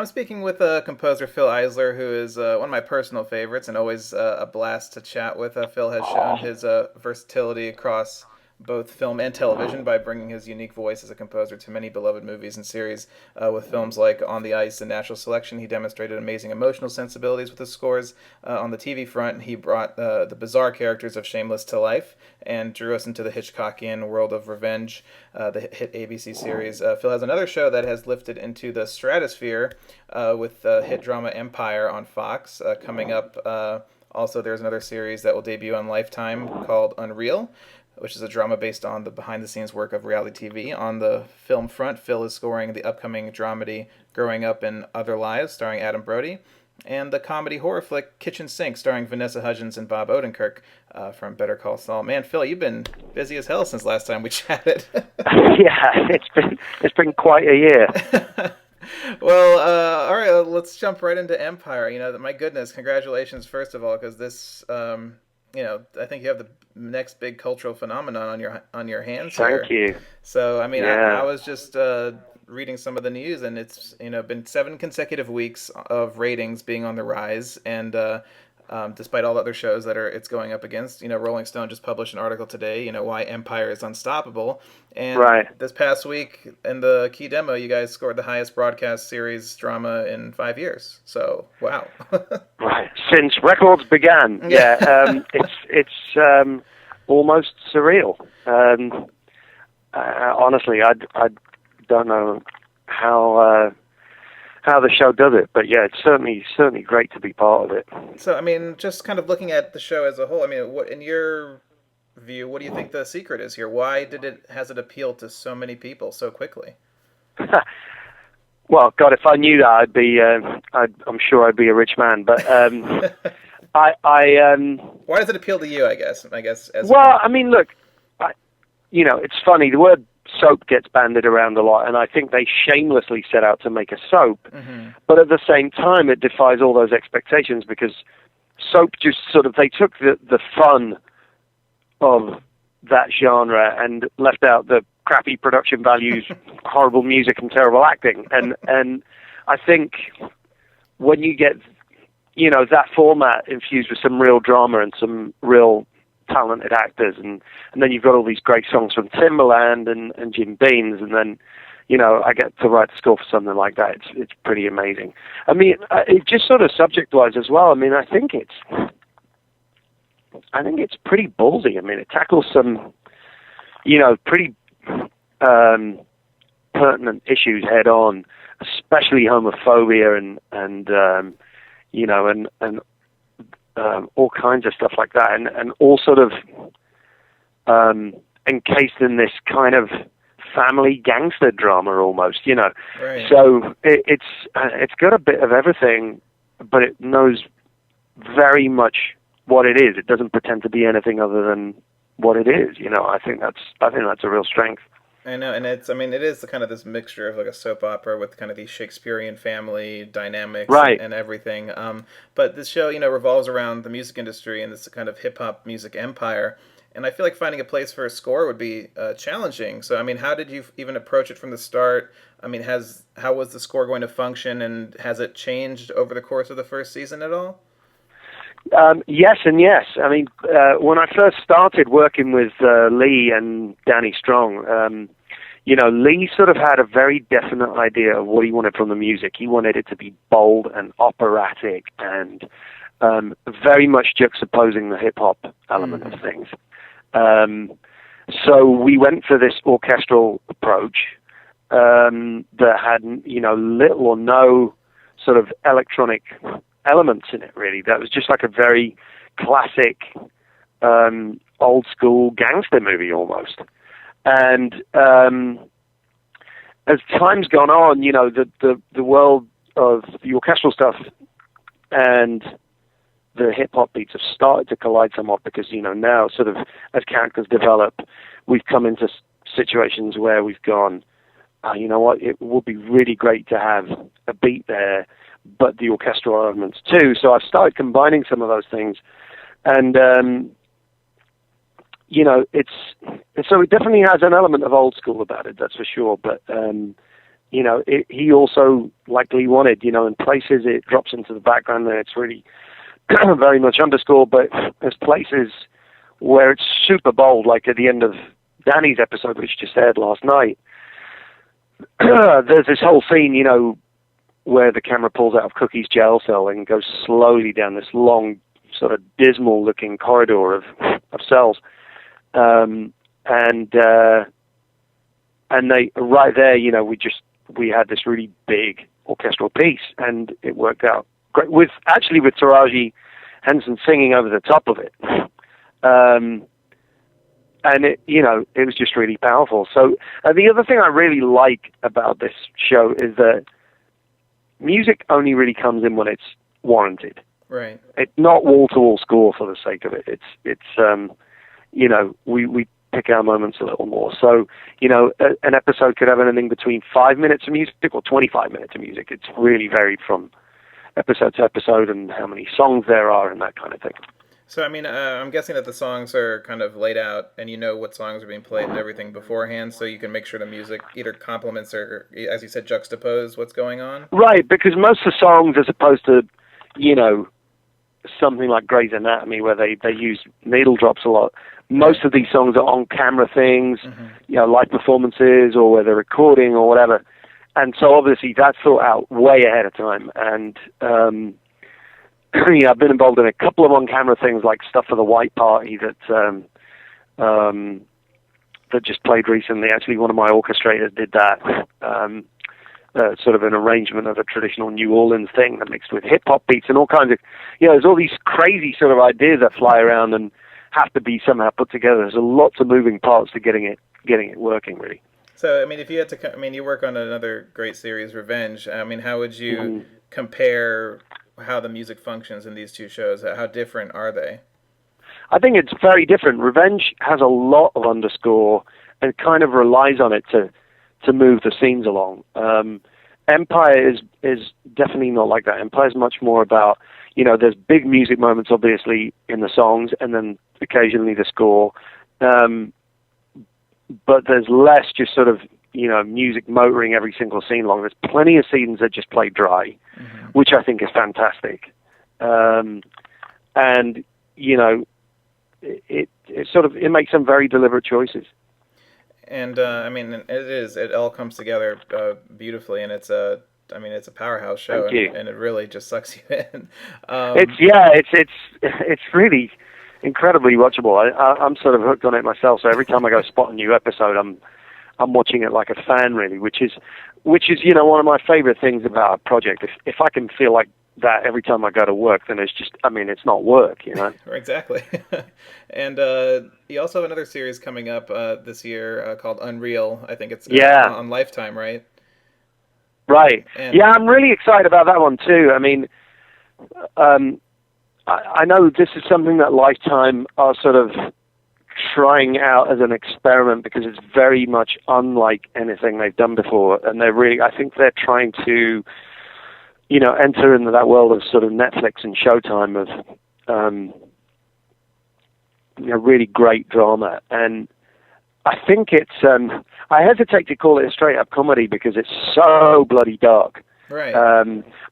I'm speaking with composer Fil Eisler, who is one of my personal favorites and always a blast to chat with. Phil has shown his versatility across both film and television by bringing his unique voice as a composer to many beloved movies and series. With films like On the Ice and Natural Selection, he demonstrated amazing emotional sensibilities with his scores. On the TV front, he brought the bizarre characters of Shameless to life and drew us into the Hitchcockian world of Revenge, the hit ABC series. Phil has another show that has lifted into the stratosphere with the hit drama Empire on Fox coming up. Also, there's another series that will debut on Lifetime called Unreal, which is a drama based on the behind-the-scenes work of reality TV. On the film front, Phil is scoring the upcoming dramedy Growing Up in Other Lives, starring Adam Brody, and the comedy horror flick Kitchen Sink, starring Vanessa Hudgens and Bob Odenkirk from Better Call Saul. Man, Phil, you've been busy as hell since last time we chatted. Yeah, it's been quite a year. Well, all right, let's jump right into Empire. My goodness, congratulations, first of all, because this, I think you have the next big cultural phenomenon on your hands here. Thank you. So, Yeah. I was just reading some of the news, and it's been 7 consecutive weeks of ratings being on the rise, and despite all the other shows that it's going up against, Rolling Stone just published an article today, why Empire is unstoppable. And Right. this past week in the key demo, you guys scored the highest broadcast series drama in 5 years. So, wow. Right. Since records began. Yeah. It's almost surreal. Honestly, I don't know how the show does it, but yeah, it's certainly great to be part of it. So, just kind of looking at the show as a whole, what, in your view, what do you think the secret is here? Why has it appealed to so many people so quickly? Well, God, if I knew that, I'm sure I'd be a rich man. But why does it appeal to you? I guess. Look, it's funny. The word soap gets bandied around a lot, and I think they shamelessly set out to make a soap. Mm-hmm. But at the same time, it defies all those expectations because soap just they took the fun of that genre and left out the crappy production values, horrible music, and terrible acting. And I think when you get that format infused with some real drama and some real talented actors, and then you've got all these great songs from Timbaland and Jim Beans, and then I get to write the score for something like that. It's pretty amazing. It just subject-wise as well. I think it's pretty ballsy. It tackles some pretty pertinent issues head on, especially homophobia and all kinds of stuff like that, and all encased in this kind of family gangster drama almost, Right. So it's got a bit of everything, but it knows very much what it is. It doesn't pretend to be anything other than what it is. I think that's a real strength. I know, and it is kind of this mixture of like a soap opera with kind of these Shakespearean family dynamics, right, and everything. But this show, revolves around the music industry and this kind of hip hop music empire. And I feel like finding a place for a score would be challenging. So, how did you even approach it from the start? How was the score going to function, and has it changed over the course of the first season at all? Yes and yes. When I first started working with Lee and Danny Strong, Lee had a very definite idea of what he wanted from the music. He wanted it to be bold and operatic and very much juxtaposing the hip-hop element of things. So we went for this orchestral approach that had, little or no electronic elements in it, really. That was just like a very classic old school gangster movie almost. And as time's gone on, the world of the orchestral stuff and the hip hop beats have started to collide somewhat because now as characters develop, we've come into situations where we've gone, you know what, it would be really great to have a beat there, but the orchestral elements too. So I've started combining some of those things, and it definitely has an element of old school about it, that's for sure. But he also likely wanted, in places it drops into the background and it's really very much underscored, but there's places where it's super bold, like at the end of Danny's episode, which just aired last night. There's this whole scene, where the camera pulls out of Cookie's jail cell and goes slowly down this long, sort of dismal-looking corridor of cells, and they right there, we had this really big orchestral piece, and it worked out great with Taraji Henson singing over the top of it. And it was just really powerful. So the other thing I really like about this show is that music only really comes in when it's warranted. Right. It's not wall-to-wall score for the sake of it. We pick our moments a little more. So, an episode could have anything between 5 minutes of music or 25 minutes of music. It's really varied from episode to episode and how many songs there are and that kind of thing. So, I'm guessing that the songs are kind of laid out and you know what songs are being played and everything beforehand, so you can make sure the music either complements or, as you said, juxtapose what's going on? Right, because most of the songs, as opposed to, something like Grey's Anatomy, where they use needle drops a lot, most of these songs are on-camera things, live performances, or where they're recording or whatever. And so, obviously, that's thought out way ahead of time. And, I've been involved in a couple of on-camera things, like stuff for the White Party that just played recently. Actually, one of my orchestrators did that, sort of an arrangement of a traditional New Orleans thing that mixed with hip-hop beats and all kinds of, there's all these crazy sort of ideas that fly around and have to be somehow put together. There's lots of moving parts to getting it working, really. So, if you had to, you work on another great series, Revenge. How would you compare how the music functions in these two shows? How different are they? I think it's very different. Revenge has a lot of underscore and kind of relies on it to move the scenes along. Empire is definitely not like that. Empire is much more about, there's big music moments, obviously, in the songs, and then occasionally the score. But there's less just sort of, music motoring every single scene long. There's plenty of scenes that just play dry, which I think is fantastic. And, it makes some very deliberate choices. And, it all comes together beautifully, and it's a powerhouse show, and it really just sucks you in. It's really incredibly watchable. I'm sort of hooked on it myself, so every time I go spot a new episode, I'm watching it like a fan, really, which is one of my favorite things about a project. If I can feel like that every time I go to work, then it's just, it's not work, Exactly. And you also have another series coming up this year called Unreal. I think it's on Lifetime, right? Right. I'm really excited about that one too. I know this is something that Lifetime are sort of trying out as an experiment, because it's very much unlike anything they've done before, and I think they're trying to, enter into that world of sort of Netflix and Showtime of, really great drama. And I think it's, I hesitate to call it a straight-up comedy because it's so bloody dark. Right.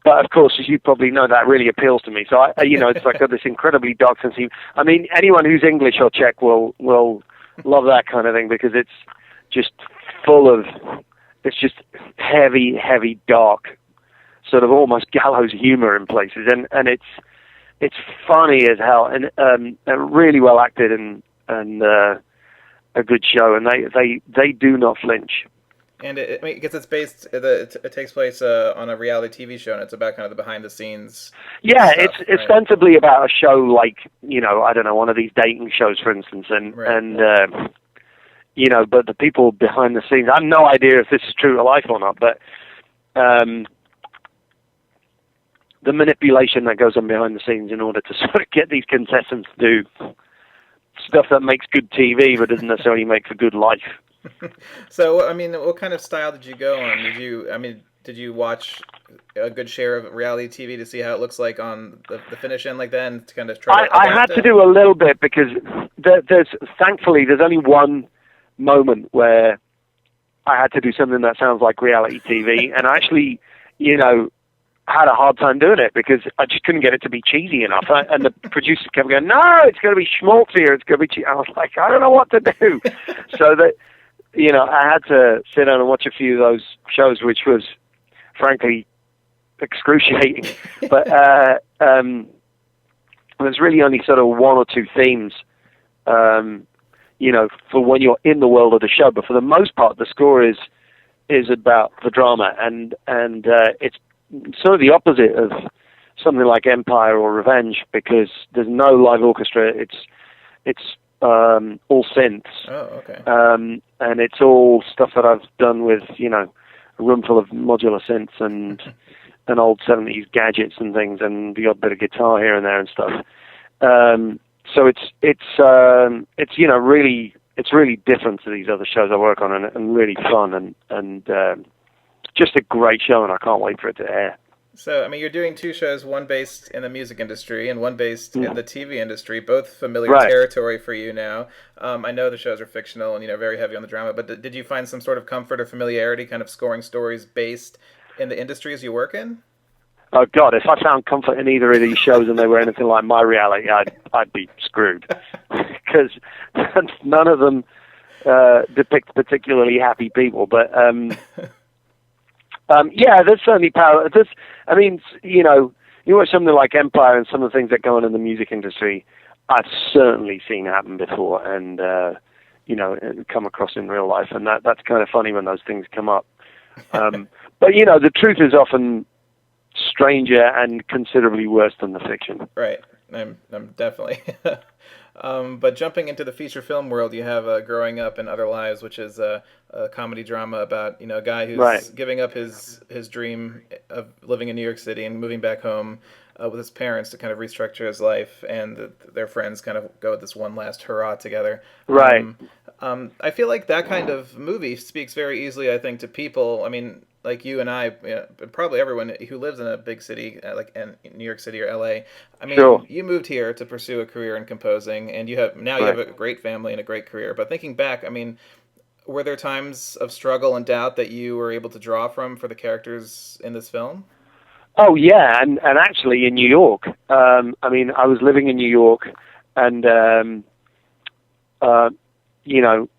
But of course, as you probably know, that really appeals to me. So it's like this incredibly dark sense. Anyone who's English or Czech will love that kind of thing, because it's just it's just heavy, dark, sort of almost gallows humor in places, and it's funny as hell, and really well acted, and a good show, and they do not flinch. And it takes place on a reality TV show, and it's about kind of the behind the scenes. Yeah, stuff, it's ostensibly about a show like, I don't know, one of these dating shows, for instance, and but the people behind the scenes, I have no idea if this is true to life or not, but the manipulation that goes on behind the scenes in order to sort of get these contestants to do stuff that makes good TV but doesn't necessarily make for good life. So, what kind of style did you go on? Did you watch a good share of reality TV to see how it looks like on the finish end like that, and to kind of try to I had to do a little bit, because thankfully there's only one moment where I had to do something that sounds like reality TV, and I actually, had a hard time doing it because I just couldn't get it to be cheesy enough. And the producer kept going, "No, it's going to be schmaltzier. It's going to be cheesy." I was like, I don't know what to do. So that, I had to sit down and watch a few of those shows, which was, frankly, excruciating. But there's really only sort of one or two themes, for when you're in the world of the show. But for the most part, the score is about the drama, and it's sort of the opposite of something like Empire or Revenge, because there's no live orchestra. It's all synths. Oh, okay. And it's all stuff that I've done with, a room full of modular synths and old 70s gadgets and things, and the odd bit of guitar here and there and stuff. So it's really different to these other shows I work on, and really fun, and just a great show, and I can't wait for it to air. So, you're doing two shows, one based in the music industry and one based in the TV industry, both familiar territory for you now. I know the shows are fictional and, very heavy on the drama, but did you find some sort of comfort or familiarity kind of scoring stories based in the industries you work in? Oh, God, if I found comfort in either of these shows and they were anything like my reality, I'd be screwed. Because none of them depict particularly happy people, but... there's certainly power. You watch something like Empire and some of the things that go on in the music industry, I've certainly seen happen before, and come across in real life, and that's kind of funny when those things come up. But the truth is often stranger and considerably worse than the fiction. Right. I'm definitely. But jumping into the feature film world, you have Growing Up and Other Lives, which is a comedy drama about a guy who's giving up his dream of living in New York City and moving back home with his parents to kind of restructure his life, and their friends kind of go with this one last hurrah together. Right. I feel like that kind of movie speaks very easily, I think, to people. Like you and I, probably everyone who lives in a big city, like in New York City or LA. Sure. You moved here to pursue a career in composing, and you have a great family and a great career. But thinking back, were there times of struggle and doubt that you were able to draw from for the characters in this film? Oh, yeah, and actually in New York. I was living in New York, and,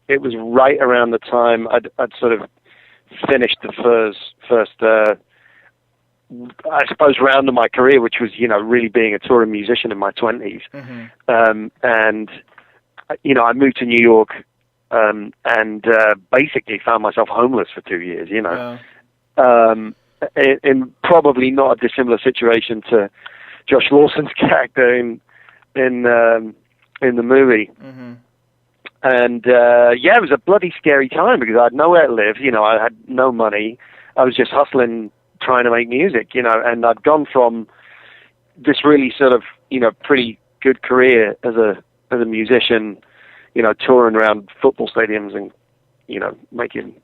it was right around the time I'd sort of finished the first I suppose, round of my career, which was, really being a touring musician in my 20s. Mm-hmm. And, I moved to New York and basically found myself homeless for 2 years, Wow. In probably not a dissimilar situation to Josh Lawson's character in the movie. Mm-hmm. And, it was a bloody scary time because I had nowhere to live. I had no money. I was just hustling, trying to make music, and I'd gone from this really sort of, pretty good career as a musician, touring around football stadiums and, making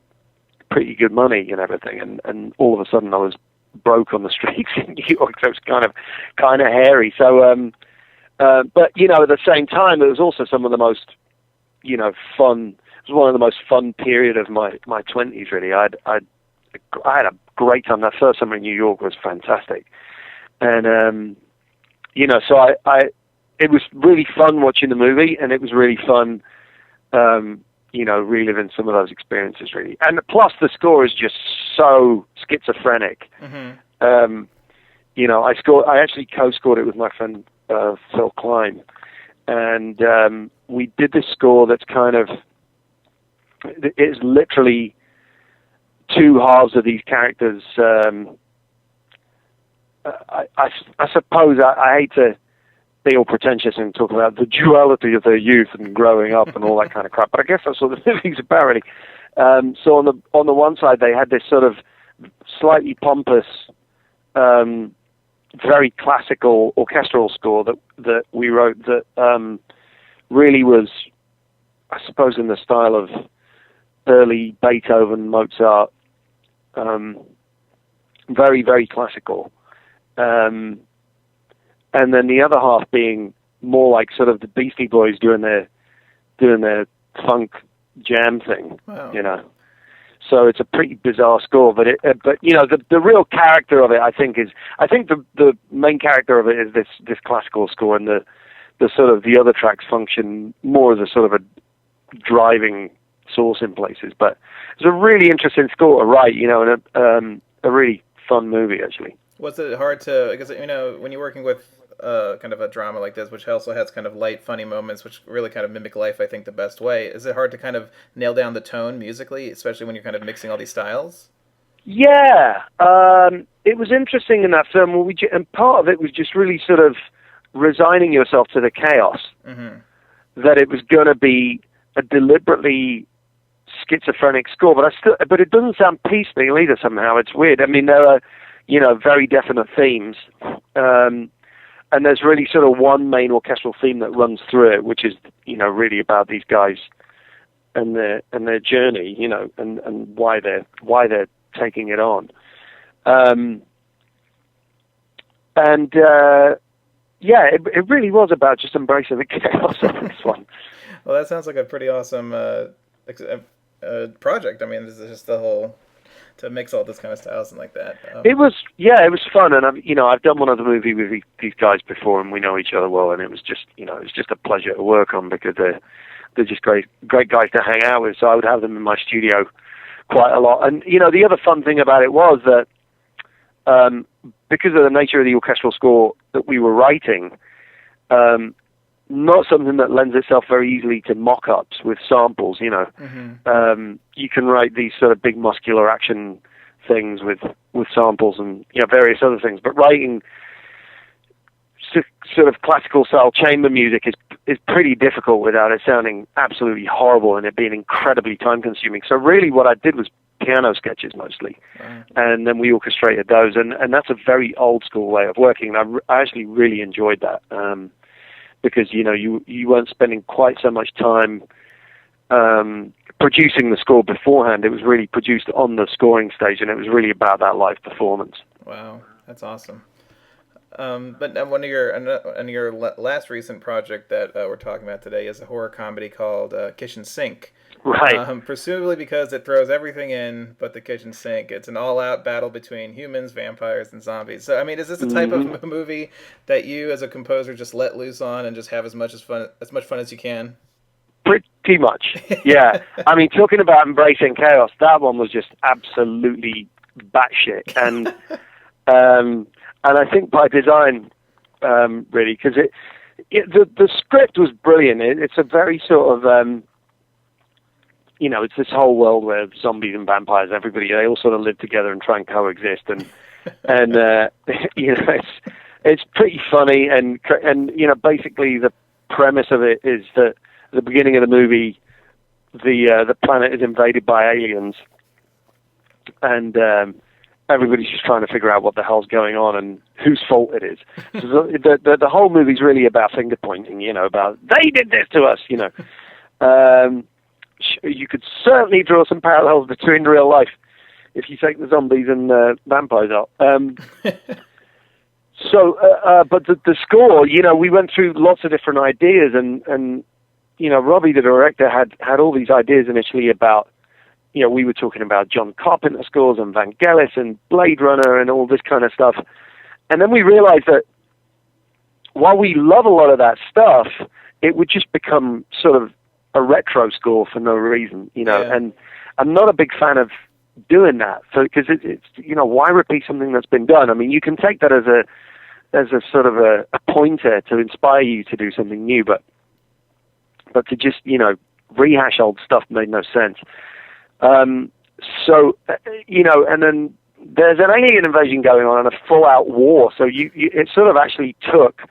pretty good money and everything. And all of a sudden I was broke on the streets in New York. So it was kind of hairy. So, but, at the same time, it was also some of the most, fun. It was one of the most fun period of my 20s, really. I had a great time. That first summer in New York was fantastic. And, so it was really fun watching the movie, and it was really fun, reliving some of those experiences, really. And plus the score is just so schizophrenic. Mm-hmm. I actually co-scored it with my friend, Phil Klein. And, we did this score that's it's literally two halves of these characters. I suppose I hate to be all pretentious and talk about the duality of their youth and growing up and all that kind of crap, but I guess that's what the movie's about, really. So on the one side, they had this sort of slightly pompous, very classical orchestral score that we wrote that really was, I suppose, in the style of early Beethoven, Mozart, very, very classical. And then the other half being more like sort of the Beastie Boys doing their funk jam thing. Wow. So it's a pretty bizarre score, but the real character of it, I think the main character of it is this classical score, and the sort of the other tracks function more as a sort of a driving source in places. But it's a really interesting score to write, and a really fun movie actually. Was it hard to, because when you're working with kind of a drama like this, which also has kind of light, funny moments, which really kind of mimic life, I think, the best way, is it hard to kind of nail down the tone musically, especially when you're kind of mixing all these styles? Yeah, it was interesting in that film, and part of it was just really sort of resigning yourself to the chaos, that it was going to be a deliberately schizophrenic score, but it doesn't sound piecemeal either. Somehow it's weird. I mean, there are very definite themes, and there's really sort of one main orchestral theme that runs through it, which is really about these guys and their journey, and why they're taking it on. It really was about just embracing the chaos of this one. Well, that sounds like a pretty awesome project. I mean, this is just the whole, to mix all this kind of styles and like that. It was fun, and I've done one other movie with these guys before, and we know each other well, and it was just a pleasure to work on, because they're just great guys to hang out with. So I would have them in my studio quite a lot, and the other fun thing about it was that because of the nature of the orchestral score that we were writing, not something that lends itself very easily to mock-ups with samples, You can write these sort of big muscular action things with samples and various other things, but writing sort of classical style chamber music is pretty difficult without it sounding absolutely horrible and it being incredibly time consuming. So really what I did was piano sketches mostly, and then we orchestrated those, and that's a very old school way of working, and I actually really enjoyed that, because you weren't spending quite so much time producing the score beforehand. It was really produced on the scoring stage, and it was really about that live performance. Wow, that's awesome. But one of your last recent project that we're talking about today is a horror comedy called Kitchen Sink. Right. Presumably because it throws everything in but the kitchen sink. It's an all-out battle between humans, vampires, and zombies. So, I mean, is this the type of movie that you, as a composer, just let loose on and just have as much fun as you can? Pretty much, yeah. I mean, talking about embracing chaos, that one was just absolutely batshit, and I think by design, really, because the script was brilliant. It's a very sort of it's this whole world where zombies and vampires, they all sort of live together and try and coexist, and it's pretty funny, and basically the premise of it is that at the beginning of the movie, the planet is invaded by aliens, and everybody's just trying to figure out what the hell's going on and whose fault it is. So the whole movie's really about finger pointing, about they did this to us, You could certainly draw some parallels between real life if you take the zombies and vampires out. But the score, we went through lots of different ideas, and Robbie, the director, had all these ideas initially about, we were talking about John Carpenter scores and Vangelis and Blade Runner and all this kind of stuff. And then we realized that while we love a lot of that stuff, it would just become sort of a retro score for no reason, and I'm not a big fan of doing that. So, because it's why repeat something that's been done? I mean, you can take that as a sort of a pointer to inspire you to do something new, but to just, rehash old stuff made no sense. And then there's an alien invasion going on and a full-out war, so it sort of actually took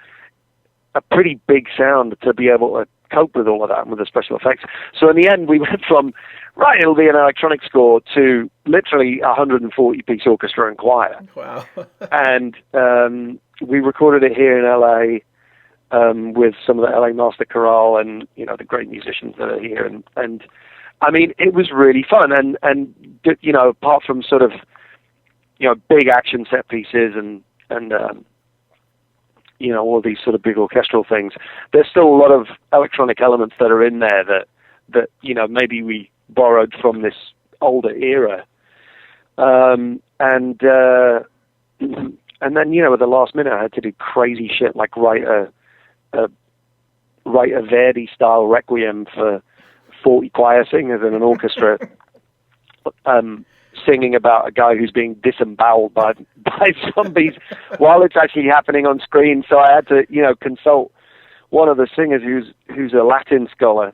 a pretty big sound to be able to cope with all of that and with the special effects. So in the end, we went from, it'll be an electronic score, to literally 140-piece orchestra and choir. Wow. And we recorded it here in LA with some of the LA Master Chorale and, the great musicians that are here. And I mean, it was really fun. And apart from sort of, big action set pieces and all these sort of big orchestral things, there's still a lot of electronic elements that are in there that maybe we borrowed from this older era. And then, at the last minute, I had to do crazy shit like write a Verdi-style requiem for 40 choir singers in an orchestra, singing about a guy who's being disemboweled by zombies while it's actually happening on screen. So I had to, consult one of the singers who's a Latin scholar.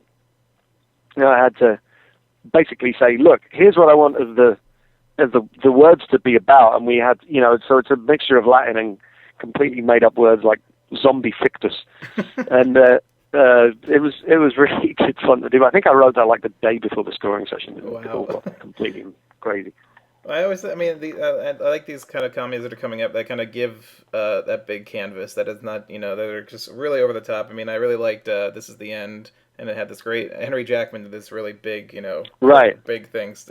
I had to basically say, look, here's what I want the words to be about, and we had, so it's a mixture of Latin and completely made up words like zombie fictus, and it was really good fun to do. I think I wrote that like the day before the scoring session. Wow. Completely crazy. I like these kind of comedies that are coming up that kind of give that big canvas that is not, that are just really over the top. I mean, I really liked This Is the End, and it had this great Henry Jackman did this really big, right, big things,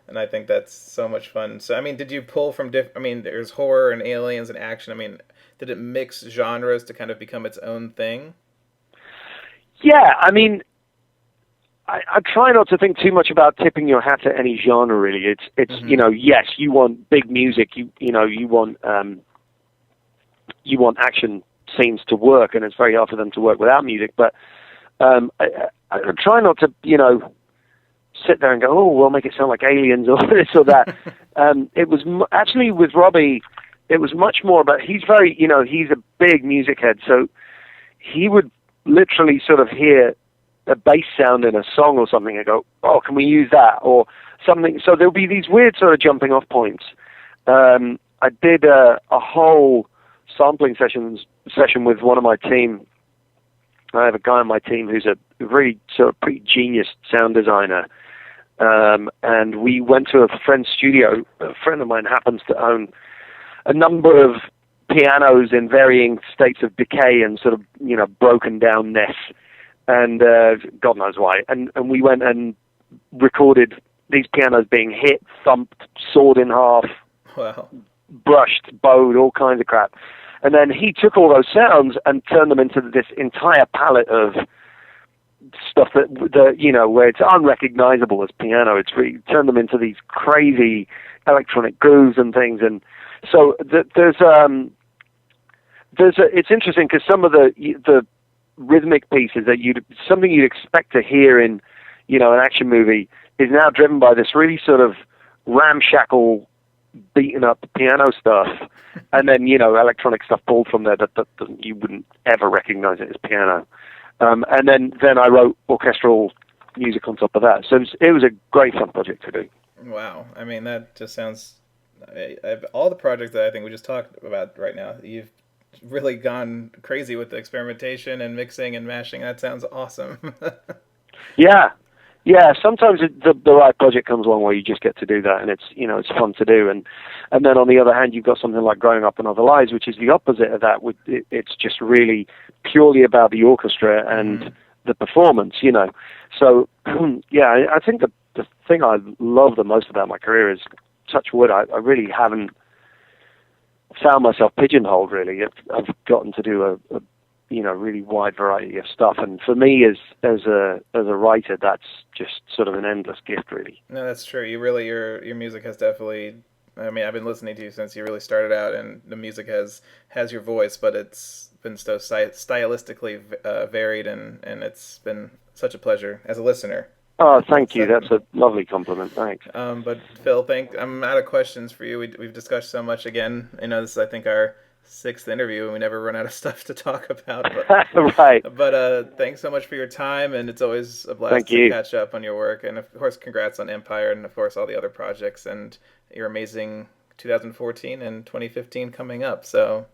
and I think that's so much fun. So, I mean, did you pull from there's horror and aliens and action. I mean, did it mix genres to kind of become its own thing? Yeah, I mean, I try not to think too much about tipping your hat at any genre. Really, it's Mm-hmm. Yes, you want big music, you want action scenes to work, and it's very hard for them to work without music. But I try not to sit there and go, oh, we'll make it sound like Aliens or this or that. It was actually with Robbie, it was much more about, he's very, he's a big music head, so he would literally sort of hear a bass sound in a song or something and go, oh, can we use that? Or something. So there'll be these weird sort of jumping off points. I did a whole sampling session with one of my team. I have a guy on my team who's a really sort of pretty genius sound designer. And we went to a friend's studio. A friend of mine happens to own a number of pianos in varying states of decay and sort of, broken down nests. And God knows why. And we went and recorded these pianos being hit, thumped, sawed in half, Wow. brushed, bowed, all kinds of crap. And then he took all those sounds and turned them into this entire palette of stuff that where it's unrecognizable as piano. It's really turned them into these crazy electronic grooves and things. And so it's interesting because some of the rhythmic pieces that something you'd expect to hear in, an action movie is now driven by this really sort of ramshackle, beaten up piano stuff, and then, electronic stuff pulled from there that you wouldn't ever recognize it as piano. And then I wrote orchestral music on top of that. So it was a great fun project to do. Wow. I mean, that just sounds, all the projects that I think we just talked about right now, you've really gone crazy with the experimentation and mixing and mashing. That sounds awesome. Yeah. Sometimes the right project comes along where you just get to do that, and it's fun to do. And then on the other hand, you've got something like Growing Up in Other Lives, which is the opposite of that. It's just really purely about the orchestra and the performance. So yeah, I think the thing I love the most about my career is, touch wood, I really haven't found myself pigeonholed. Really, I've gotten to do a really wide variety of stuff, and for me as a writer, that's just sort of an endless gift, really. No, that's true. You really, your music has definitely, I mean, I've been listening to you since you really started out, and the music has your voice, but it's been so stylistically varied, and it's been such a pleasure as a listener. Oh, thank you. That's a lovely compliment. Thanks. But Phil, I'm out of questions for you. We've discussed so much. Again, this is, I think, our 6th interview, and we never run out of stuff to talk about. But, right. But thanks so much for your time, and it's always a blast to catch up on your work. And of course, congrats on Empire, and of course all the other projects, and your amazing 2014 and 2015 coming up. So,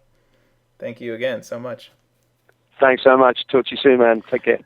thank you again so much. Thanks so much. Talk to you soon, man. Take care.